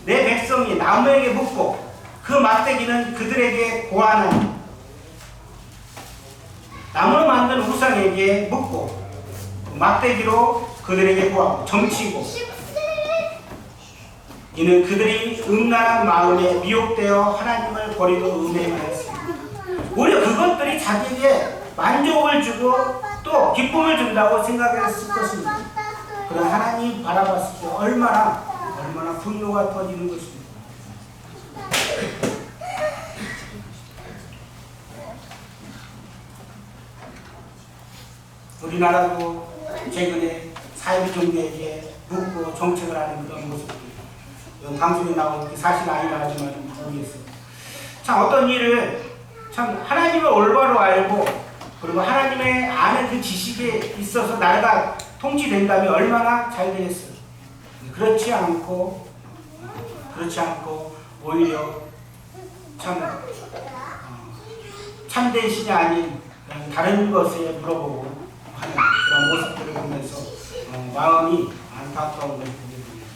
내 백성이 나무에게 묻고 그 막대기는 그들에게 고하나니, 나무로 만든 우상에게 묻고 막대기로 그들에게 고하고 점치고, 이는 그들이 음란한 마음에 미혹되어 하나님을 버리고 음행하였습니다. 오히려 그것들이 자기에게 만족을 주고 또 기쁨을 준다고 생각했을 것입니다. 그러나 하나님 바라봤을 때 얼마나 분노가 터지는 것입니다. 우리나라도 최근에 사회비 종교에게 묻고 정책을 하는 그런 모습들, 방송에 나오는 게 사실 아니라 하지만 모르겠어요. 참 어떤 일을 참 하나님을 올바로 알고, 그리고 하나님의 아는 그 지식에 있어서 나라가 통치된다면 얼마나 잘 되겠어요. 그렇지 않고 오히려 참된 신이 아닌 다른 것에 물어보고 하는 그런 모습들을 보면서 마음이 안타까운 것을 보게 됩니다.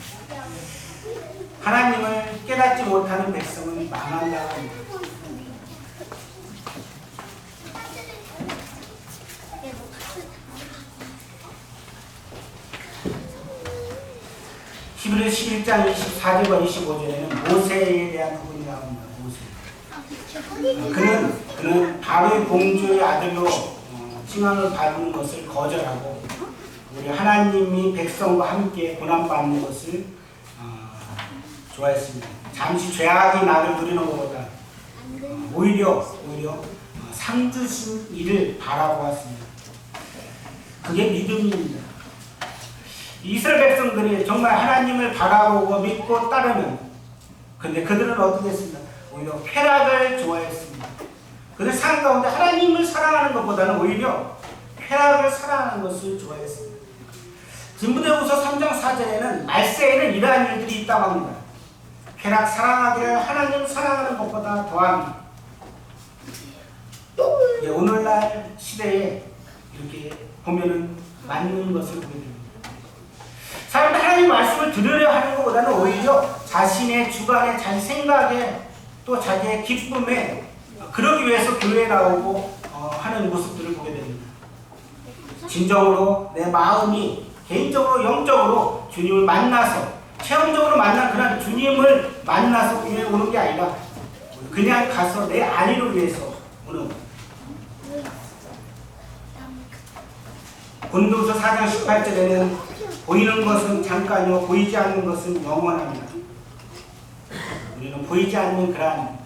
하나님을 깨닫지 못하는 백성은 망한다고 합니다. 히브리 11장 24절과 25절에는 모세에 대한 부분이 나옵니다. 모세. 그는 바로의 공주의 아들로 칭함을 받는 것을 거절하고, 우리 하나님이 백성과 함께 고난받는 것을 좋아했습니다. 잠시 죄악이 나를 누리는 것보다 오히려 상 주신 이를 바라보았습니다. 그게 믿음입니다. 이스라엘 백성들이 정말 하나님을 바라보고 믿고 따르면, 근데 그들은 어떻게 했습니까? 오히려 쾌락을 좋아했습니다. 그들 삶 가운데 하나님을 사랑하는 것보다는 오히려 쾌락을 사랑하는 것을 좋아했습니다. 디모데후서 3장 4절에는 말세에는 이러한 일들이 있다고 합니다. 쾌락 사랑하기를 하나님 사랑하는 것보다 더하니. 오늘날 시대에 이렇게 보면은 맞는 것을 보게 됩니다. 사람들 하나님 말씀을 들으려 하는 것보다는 오히려 자신의 주관에, 자기 생각에, 또 자기의 기쁨에, 그러기 위해서 교회에 나오고 하는 모습들을 보게 됩니다. 진정으로 내 마음이 개인적으로 영적으로 주님을 만나서, 체험적으로 만난 그런 주님을 만나서 교회에 오는 게 아니라 그냥 가서 내 안위를 위해서 오는. 고린도후서 4장 18절에는 보이는 것은 잠깐이요 보이지 않는 것은 영원합니다. 우리는 보이지 않는 그런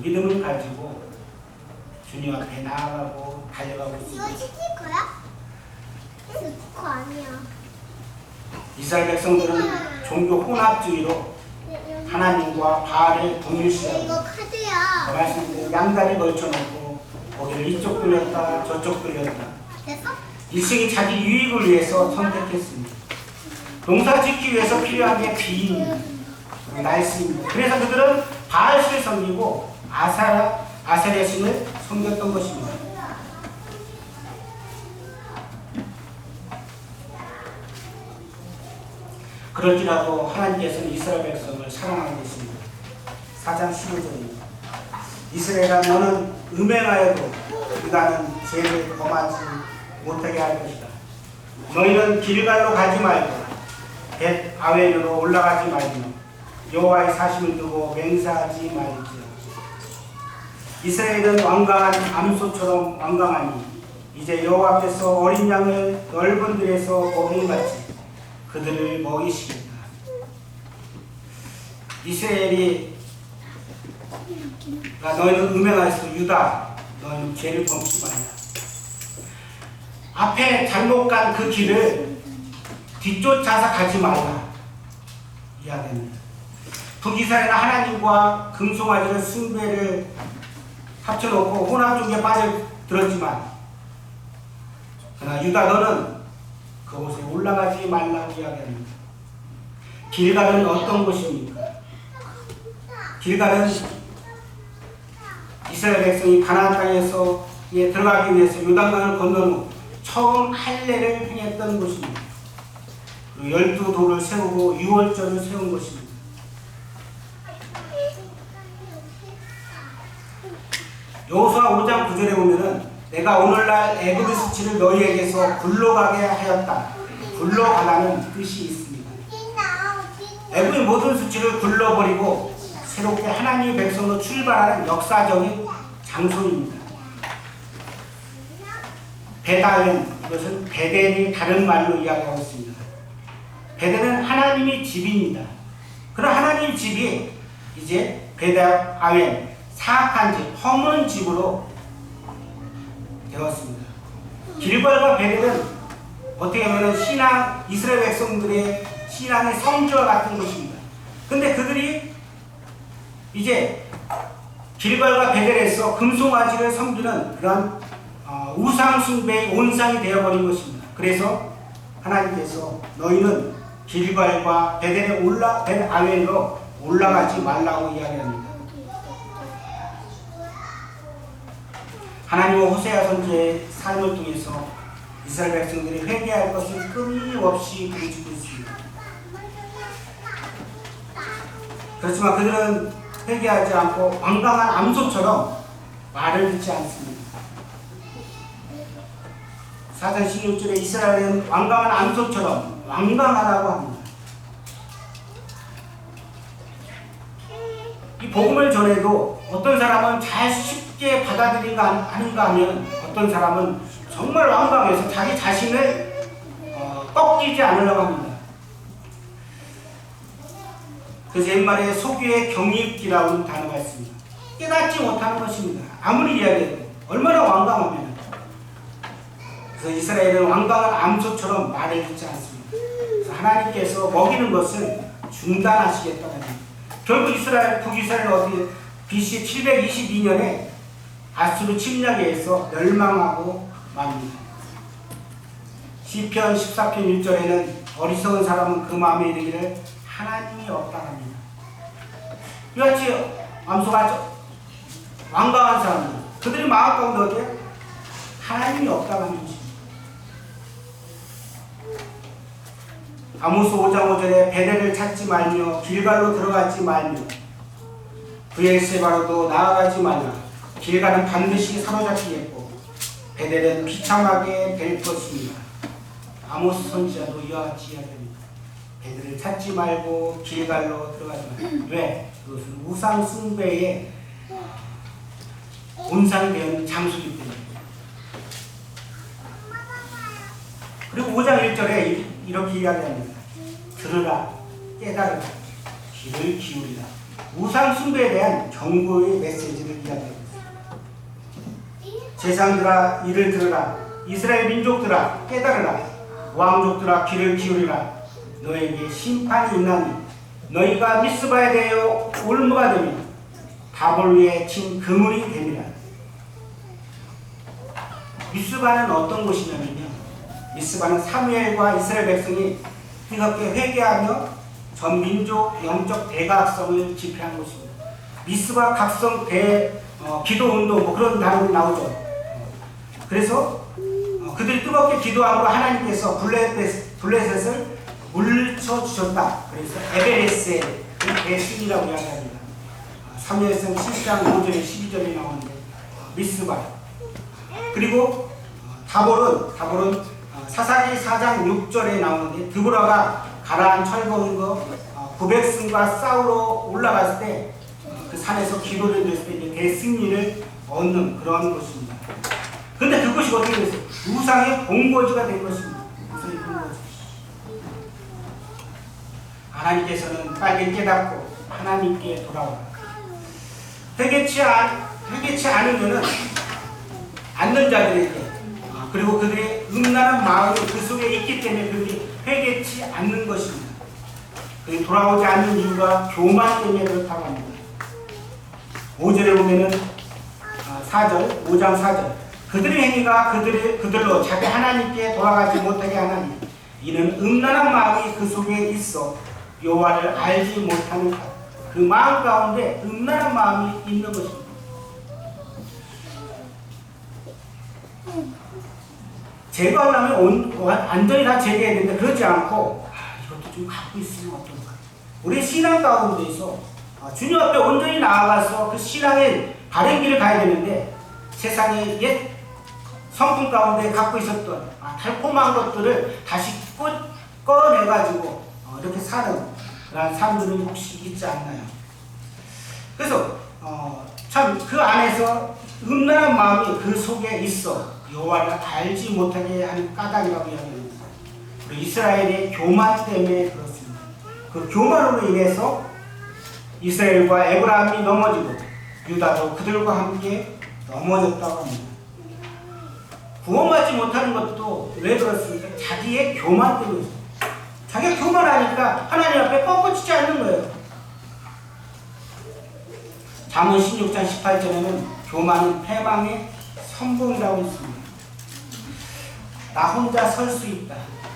믿음을 가지고 주님 앞에 나아가고 달려가고 있습니다. 이거 시킬 거야? 그거 아니야. 이스라엘 백성들은 종교 혼합주의로 하나님과 바알을 동일시하고, 이거 카드야. 말씀대로 양다리 걸쳐놓고 거기를 이쪽 돌렸다 저쪽 돌렸다, 됐어? 일생이 자기 유익을 위해서 선택했습니다. 농사 짓기 위해서 필요한 게 비입니다. 날씨입니다. 그래서 그들은 바알신을 섬기고 아세라 신을 섬겼던 것입니다. 그럴지라도 하나님께서는 이스라엘 백성을 사랑하고 계십니다. 4장 15절입니다. 이스라엘아, 너는 음행하여도 그가는 죄를 범하지 못하게 할 것이다. 너희는 길갈로 가지 말고 벳 아웬으로 올라가지 말며 여호와의 사심을 두고 맹세하지 말지어다. 이스라엘은 완강한 암소처럼 완강하니 이제 여호와 앞에서 어린 양을 넓은 들에서 먹임같이 그들을 먹이시겠다. 이스라엘이 너희는 음행하여서 유다, 너희는 죄를 범치 말라. 앞에 잘못 간 그 길을 뒤쫓아서 가지 말라 이야기합니다. 북이스라엘은 하나님과 금송아지를 숭배를 합쳐놓고 혼합 중에 빠져들었지만, 그러나 유다 너는 그 그곳에 올라가지 말라고 이야기합니다. 길갈은 어떤 곳입니까? 길갈은 이스라엘 백성이 가나안 땅에서 들어가기 위해서 요단강을 건넌 후 처음 할례를 행했던 곳입니다. 그리고 12돌을 세우고 유월절을 세운 곳입니다. 여호수아 5장 9절에 보면은 내가 오늘날 애굽의 수치를 너희에게서 굴러가게 하였다. 굴러가라는 뜻이 있습니다. 애굽의 모든 수치를 굴러버리고 새롭게 하나님의 백성으로 출발하는 역사적인 장소입니다. 베다은, 이것은 베델이 다른 말로 이야기하고 있습니다. 베델은 하나님의 집입니다. 그런 하나님의 집이 이제 베다아웬, 사악한 집, 허문 집으로 되었습니다. 길갈과 베델은 어떻게 보면 이스라엘 백성들의 신앙의 성지와 같은 것입니다. 근데 그들이 이제 길갈과 베델에서 금송아지를 섬기는 그런 우상숭배의 온상이 되어버린 것입니다. 그래서 하나님께서 너희는 길갈과 베델아웬으로 올라가지 말라고 이야기합니다. 하나님은 호세아 선지자의 삶을 통해서 이스라엘 백성들이 회개할 것을 끊임없이 보여주고 있습니다. 그렇지만 그들은 회개하지 않고 완강한 암소처럼 말을 듣지 않습니다. 사전 16절에 이스라엘은 완강한 암소처럼 완강하다고 합니다. 이 복음을 전해도 어떤 사람은 잘 쉽게 받아들인가 아닌가 하면 어떤 사람은 정말 완강해서 자기 자신을 꺾이지 않으려고 합니다. 그래서 옛말에 소규의 경입기라고 하는 단어가 있습니다. 깨닫지 못하는 것입니다. 아무리 이야기해도 얼마나 완강하면. 그래서 이스라엘은 완강한 암소처럼 말을 듣지 않습니다. 그래서 하나님께서 먹이는 것을 중단하시겠다는 겁니다. 결국 북이스라엘은 어떻게 BC 722년에 아수르 침략에 의해서 멸망하고 맙니다. 시편 14편 1절에는 어리석은 사람은 그 마음에 이르기를 하나님이 없다 합니다. 이같이 암소가 완강한 사람들, 그들이 마음 가운데 어디에 하나님이 없다고 하는 것입니다. 아모스 5장 5절에 베델을 찾지 말며 길갈로 들어가지 말며 브엘세바로도 나아가지 말라. 길갈은 반드시 사로잡히겠고 베델은 비참하게 될 것입니다. 아모스 선지자도 이와 같이 이야기합니다. 베델을 찾지 말고 길갈로 들어가지 말라. 왜? 그것은 우상 숭배의 온상이 되는 장소이기 때문에. 그리고 5장 1절에 이렇게 이야기합니다. 들으라, 깨달으라, 귀를 기울이라. 우상 숭배에 대한 경고의 메시지를 이야기합니다. 제사장들아 이를 들으라. 이스라엘 민족들아 깨달으라. 왕족들아 귀를 기울이라. 너에게 심판이 있나니 너희가 미스바에 대하여 올무가 되며 다볼 위에 친 그물이 되리라. 미스바는 어떤 곳이냐면요, 미스바는 사무엘과 이스라엘 백성이 뜨겁게 회개하며 전 민족 영적 대각성을 집회한 곳입니다. 미스바 각성 기도 운동 그런 단어가 나오죠. 그래서 그들이 뜨겁게 기도함으로 하나님께서 블레셋을 물쳐 주셨다. 그래서 에베레스의 대승이라고 이야기합니다. 사무엘상 7장 5절에 12절에 나오는데 미스바. 그리고 다볼은 사사기 4장 6절에 나오는데 드보라가 가나안 철거원거 900승과 싸우러 올라갔을 때 그 산에서 기도를 드렸을 때 이제 대승리를 얻는 그런 것입니다. 근데 그것이 어떻게 됐어요? 우상의 본거지가 된 것입니다. 우상의 본거지. 하나님께서는 빨리 깨닫고 하나님께 돌아오라. 회개치 않으면은 않는 자들에게 그리고 그들의 음란한 마음이 그 속에 있기 때문에 그들이 회개치 않는 것입니다. 그들이 돌아오지 않는 이유가 교만 때문에 그렇다고 합니다. 5절에 보면은 4절, 5장 4절 그들의 행위가 그들로 자기 하나님께 돌아가지 못하게 하나니 이는 음란한 마음이 그 속에 있어 여호와를 알지 못하는 그 마음 가운데 음란한 마음이 있는 것입니다. 제거하고 나면 완전히 다 제거해야 되는데 그러지 않고 이것도 좀 갖고 있으면 어떨까. 우리 신앙 가운데서 주님 앞에 온전히 나아가서 그 신앙의 바른 길을 가야 되는데 세상의 옛 성품 가운데 갖고 있었던 달콤한 것들을 다시 꺼내가지고 이렇게 사는 그런 사람들은 혹시 있지 않나요? 그래서 참 그 안에서 음란한 마음이 그 속에 있어 여호와를 알지 못하게 하는 까닭이라고 이야기합니다. 이스라엘의 교만 때문에 그렇습니다. 그 교만으로 인해서 이스라엘과 에브라임이 넘어지고 유다도 그들과 함께 넘어졌다고 합니다. 구원받지 못하는 것도 왜 그렇습니까? 자기의 교만 때문에. 자기가 교만하니까 하나님 앞에 뻥뻥치지 않는 거예요. 잠언 16장 18절에는 교만은 패망의 선봉이라고 했습니다. 나 혼자 설 수 있다.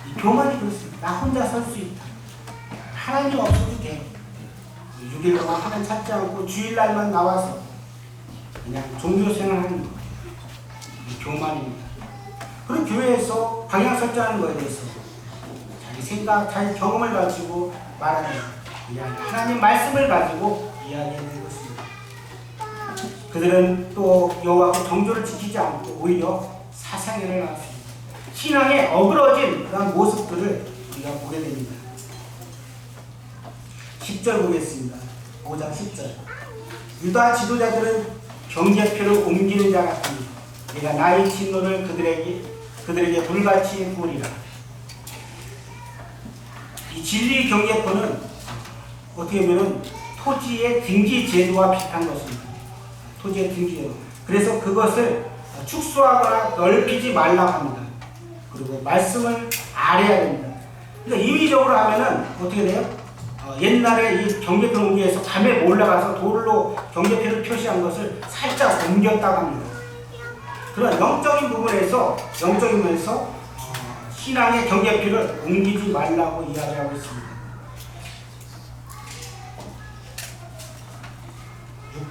이 교만이 그렇습니다. 나 혼자 설 수 있다. 하나님 없어도 돼. 6일 동안 하나님 찾지 않고 주일날만 나와서 그냥 종교생활하는 거. 이 교만입니다. 그런 교회에서 방향 설정하는 거에 대해서 자기 생각, 자기 경험을 가지고 말하는 그냥 하나님 말씀을 가지고 이야기하는 것입니다. 그들은 또 여호와의 정조를 지키지 않고 오히려 사상회를 나왔습니다. 신앙에 어그러진 그런 모습들을 우리가 보게 됩니다. 10절 보겠습니다. 5장 10절. 유다 지도자들은 경계표를 옮기는 자 같으니 내가 나의 진노를 그들에게 불같이 부으리라. 이 진리 경계표는 어떻게 보면 토지의 등기 제도와 비슷한 것입니다. 토지의 등기 제도. 그래서 그것을 축소하거나 넓히지 말라고 합니다. 그리고 말씀을 아래야 됩니다. 그러니까 임의적으로 하면은 어떻게 돼요? 옛날에 이 경계표 옮기에서 밤에 올라가서 돌로 경계표를 표시한 것을 살짝 옮겼다고 합니다. 그런 영적인 부분에서 신앙의 경계표를 옮기지 말라고 이야기하고 있습니다.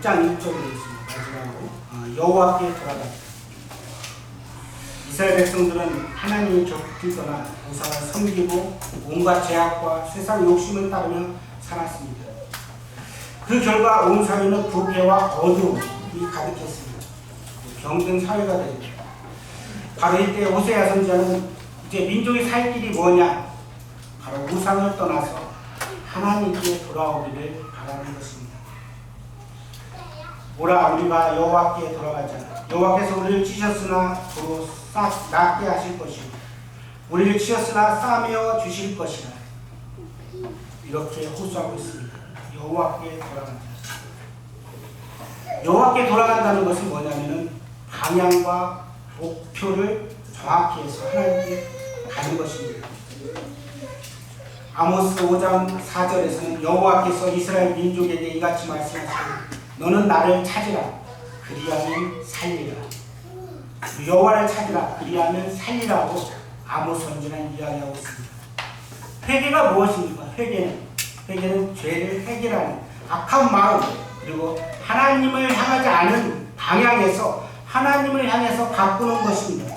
6장 1절에 있습니다. 마지막으로 여호와께 돌아가자. 이스라엘 백성들은 하나님을 곁을 떠나 우상을 섬기고 온갖 제약과 세상 욕심을 따르며 살았습니다. 그 결과 온 사회는 부패와 어두움이 가득했습니다. 병든 사회가 되었죠. 바로 이때 호세아 선지자는 이제 민족이 살 길이 뭐냐? 바로 우상을 떠나서 하나님께 돌아오기를 바라는 것입니다. 오라 우리가 여호와께 돌아가자. 여호와께서 우리를 치셨으나 도로 낫게 하실 것이요 우리를 치셨으나 싸매어 주실 것이라. 이렇게 호소하고 있습니다. 여호와께 돌아가자. 여호와께 돌아간다는 것은 뭐냐면은 방향과 목표를 정확히 해서 하나님께 가는 것입니다. 아모스 5장 4절에서는 여호와께서 이스라엘 민족에게 이같이 말씀하시되 너는 나를 찾으라 그리하면 살리라. 여호와를 찾으라 그리하면 살리라고 아모스 선지자는 이야기하고 있습니다. 회개가 무엇입니까? 회개는 죄를 해결하는 악한 마음, 그리고 하나님을 향하지 않은 방향에서 하나님을 향해서 바꾸는 것입니다.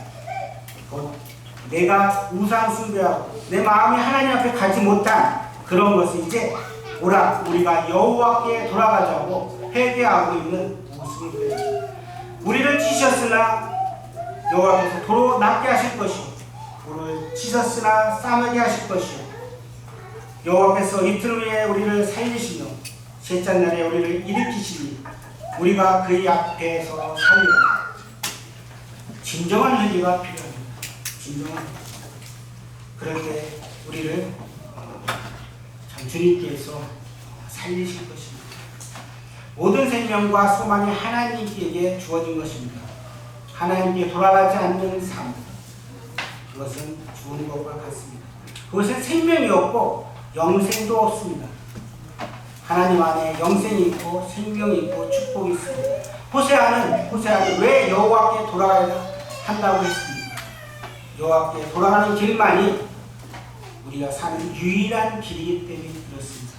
내가 우상 숭배하고 내 마음이 하나님 앞에 가지 못한 그런 것을 이제 오라 우리가 여호와께 돌아가자고 회개하고 있는 모습을 보여줍니다. 우리를 치셨으나 여호와께서 도로 낫게 하실 것이요 우리를 치셨으나 싸매게 하실 것이요 여호와께서 이틀 후에 우리를 살리시며 셋째 날에 우리를 일으키시니 우리가 그의 앞에서 살리라. 진정한 회개가 필요합니다. 진정한 회개. 그럴 때 우리를 참 주님께서 살리실 것입니다. 모든 생명과 소망이 하나님께 주어진 것입니다. 하나님께 돌아가지 않는 삶, 그것은 죽은 것과 같습니다. 그것은 생명이 없고 영생도 없습니다. 하나님 안에 영생이 있고 생명이 있고 축복이 있습니다. 호세아는 왜 여호와께 돌아가야 한다고 했습니까? 여호와께 돌아가는 길만이 우리가 사는 유일한 길이기 때문에 그렇습니다.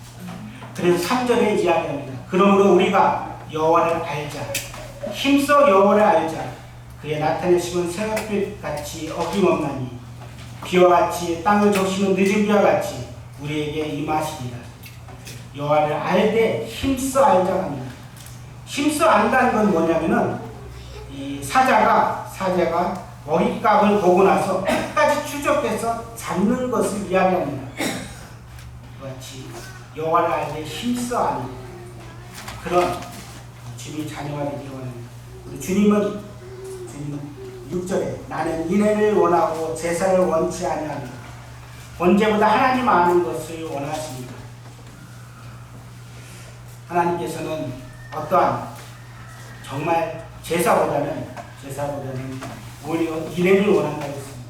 그래서 3절에 이야기합니다. 그러므로 우리가 여호와를 알자. 힘써 여호와를 알자. 그의 나타내심은 새벽빛 같이 어김없나니 비와 같이 땅을 적시는 늦은 비와 같이 우리에게 임하시리라. 여호와를 알되 힘써 알자가 합니다. 힘써 안다는 건 뭐냐면은 이 사자가 머리값을 보고 나서 끝까지 추적해서 잡는 것을 이야기합니다. 그같이 여호와를 알되 힘써 아는 그런 주님의 자녀가 되기를 원합니다. 주님은 6절에 나는 인애를 원하고 제사를 원치 아니하노라. 번제보다 하나님 아는 것을 원하십니다. 하나님께서는 어떠한 정말 제사보다는 오히려 인애를 원한다고 했습니다.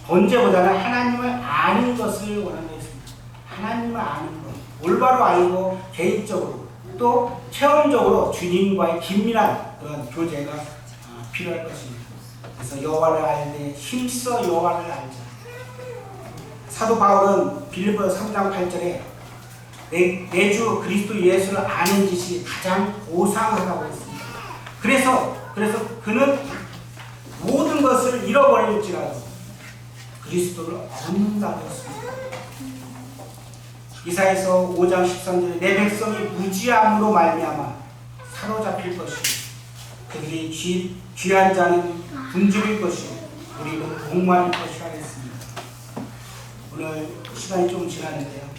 번제보다는 하나님을 아는 것을 원한다고 했습니다. 하나님을 아는 것, 올바로 알고 개인적으로 또 체험적으로 주님과의 긴밀한 그런 교제가 필요할 것입니다. 그래서 여호와를 알되 힘써 여호와를 알자. 사도 바울은 빌립보서 3장 8절에 내 주 그리스도 예수를 아는 짓이 가장 고상하다고 했습니다. 그래서 그는 모든 것을 잃어버릴지라도 그리스도를 얻는다고 했습니다. 이사야서 5장 13절에 내 백성이 무지함으로 말미암아 사로잡힐 것이고 그들이 귀한 자는 굶주릴 것이고 우리는 목마를 것이라 했습니다. 오늘 시간이 좀 지났는데요.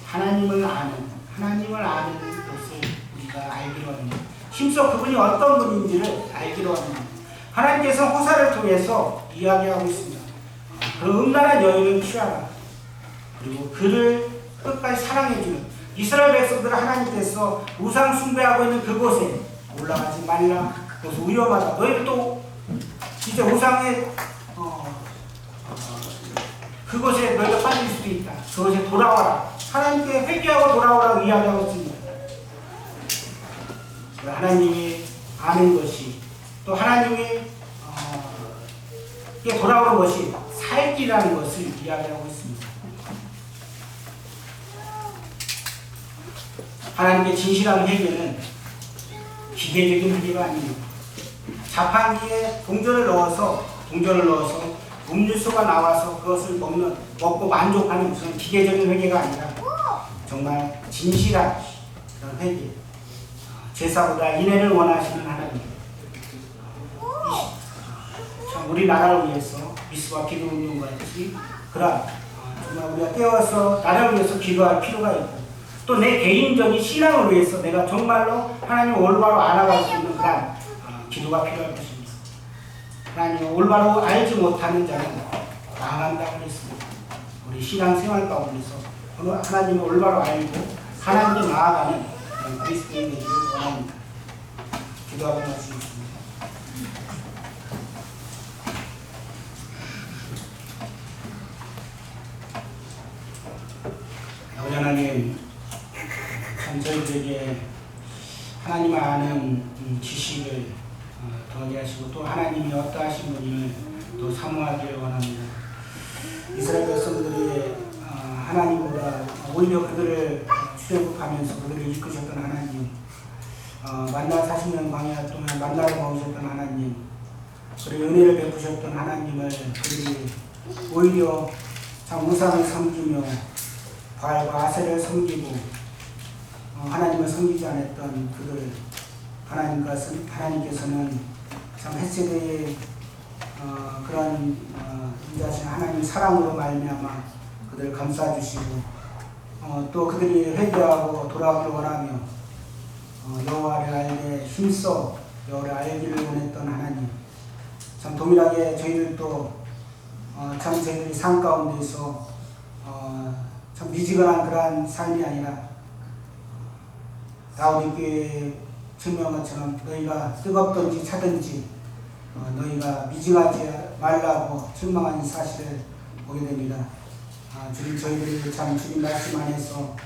하나님을 아는 것을 우리가 알기로 합니다. 힘써 그분이 어떤 분인지를 알기로 합니다. 하나님께서 호사를 통해서 이야기하고 있습니다. 그 음란한 여인을 취하라. 그리고 그를 끝까지 사랑해주는 이스라엘 백성들을 하나님께서 우상 숭배하고 있는 그곳에 올라가지 말라. 그것은 위험하다. 너희들 또 이제 우상의 그곳에 너희가 빠질 수도 있다. 그곳에 돌아와라. 하나님께 회개하고 돌아오라고 이야기하고 있습니다. 하나님이 아는 것이 또 하나님이 돌아오는 것이 살 길이라는 것을 이야기하고 있습니다. 하나님께 진실한 회개는 기계적인 회개가 아닙니다. 자판기에 동전을 넣어서 음료수가 나와서 그것을 먹고 만족하는 무슨 기계적인 회개가 아니라 정말 진실한 그런 회개. 제사보다 인애를 원하시는 하나님. 참 우리나라를 위해서 미스와 기도 운동과 같이 그런 정말 우리가 깨어서 나라를 위해서 기도할 필요가 있고 또 내 개인적인 신앙을 위해서 내가 정말로 하나님을 올바로 알아갈 수 있는 그런 기도가 필요할 것입니다. 하나님을 올바로 알지 못하는 자는 망한다고 했습니다. 우리 신앙생활 가운데서 하나님을 올바로 알고 하나님께 나아가는 그리스도인이 되기를 원합니다. 기도하고 말씀드립니다. 아버지 하나님, 참 저희들에게 하나님을 아는 지식을 더하게 하시고 또 하나님이 어떠하신 분임을 또 사모하기를 원합니다. 이스라엘 백성들이 하나님보다 오히려 그들을 출애굽하면서 그들을 이끄셨던 하나님, 만나 40년 광야 동안 만나를 먹으셨던 하나님, 그리고 은혜를 베푸셨던 하나님을 그들이 오히려 참 우상을 섬기며 바알과 아세를 섬기고 하나님을 섬기지 않았던 그들, 하나님께서는 참 헷세대의 그런 인자하신 하나님 사랑으로 말미암아 그들을 감싸주시고 또 그들이 회개하고 돌아오기를 원하며 여호와를 알게 힘써 여호와를 알기를 원했던 하나님, 참 동일하게 저희들도 참 저희들이 삶 가운데서 참 미지근한 그러한 삶이 아니라 다윗교회에 증명한 것처럼 너희가 뜨겁든지 차든지 너희가 미징하지 말라고 책망한 사실을 보게 됩니다. 주님, 저희들이 참 주님 말씀 안에서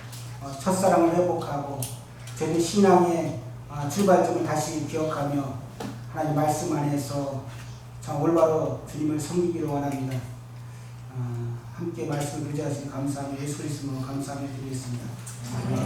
첫사랑을 회복하고 저희들 신앙의 출발점을 다시 기억하며 하나님 말씀 안에서 참 올바로 주님을 섬기기를 원합니다. 함께 말씀을 의지하신 감사하며 예수 그리스도로 감사하며 드리겠습니다. 아멘.